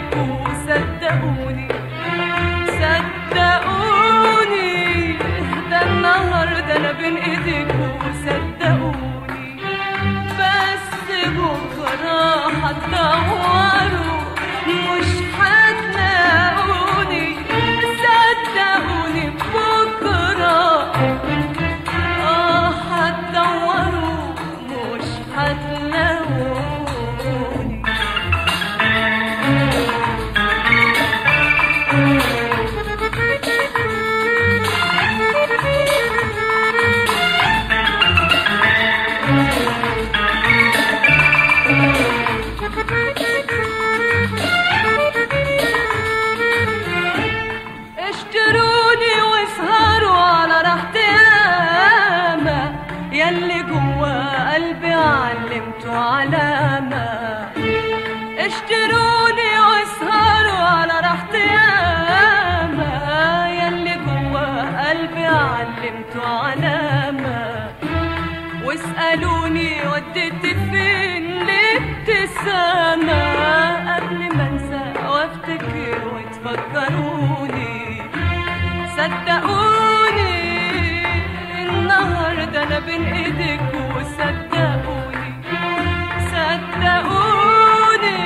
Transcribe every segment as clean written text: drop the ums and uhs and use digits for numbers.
ايديكوا صدقوني صدقوني، ده النهارده انا بين ايديكوا صدقوني، بس بكره هتدوروا مش هتلاقوني، صدقوني بكره هتدوروا مش هتلاقوني. اشتروني واسهروا على راحتي ياما، ياللي جوا قلبي علمته علامة. اشتروني واسهروا على راحتي ياما، ياللي جوا قلبي علمته علامة. واسألوني وديت فين الابتسامة، قبل ما انسى وافتكر وتفكروني. صدقوني النهارده انا بين ايديكوا صدقوني صدقوني،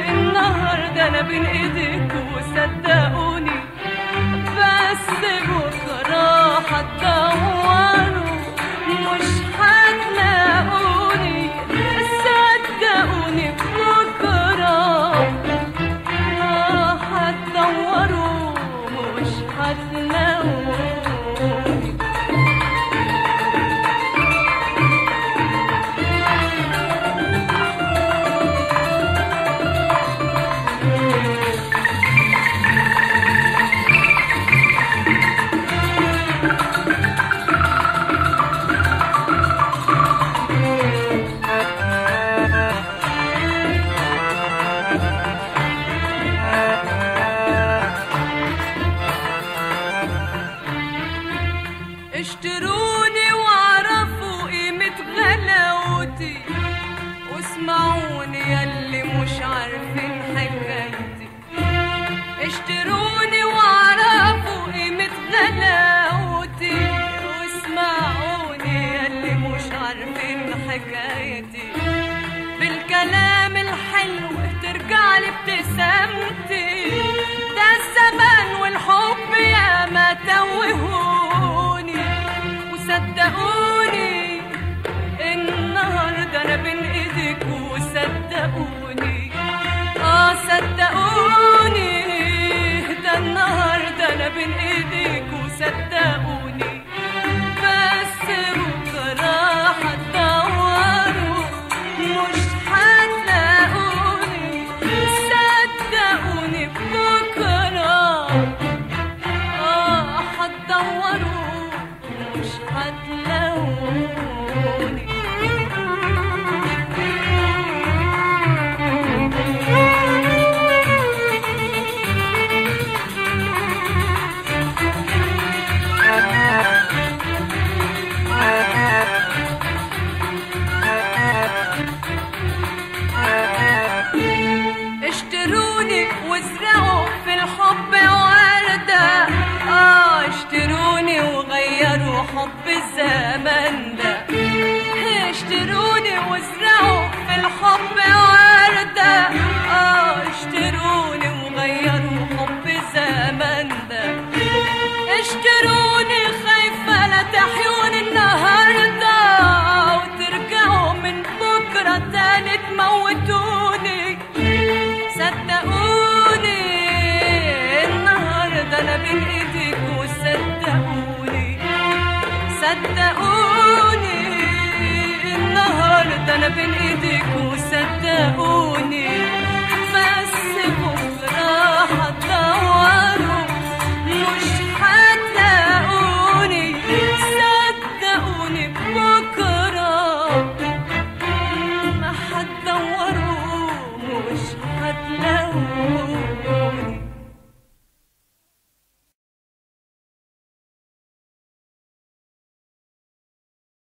النهارده انا بين ايديكوا صدقوني، بس بكره هتدوروا مش هتلاقوني، صدقوني بكره هتدوروا مش هتلاقوني. اشتروني واعرفوا قيمة غلاوتي، واسمعوني ياللي مش عارفين حكايتي. اشتروني واعرفوا قيمة غلاوتي، واسمعوني ياللي مش عارفين حكايتي. بالكلام الحلو ترجعلي ابتسامتي، ده الزمان والحب ياما توهوني. وصدقوني النهارده انا بين ايديكوا صدقوني صدقوني، ده النهارده انا بين ايديكوا صدقوني، بس بكره هتدوروا مش هتلاقوني، صدقوني بكره هتدوروا مش هتلاقوني. اشتروني وازرعوا في الحب وردة، اشتروني وغيروا حب الزمن ده. اشتروني وازرعوا في الحب وردة، اشتروني وغيروا حب الزمن ده. اشتروني خايفة لا تحيوني النهاردة، وترجعوا من بكرة تاني تموتوني. صدقوني النهارده انا بين ايديكوا صدقوني صدقوني، النهارده انا بين ايديكوا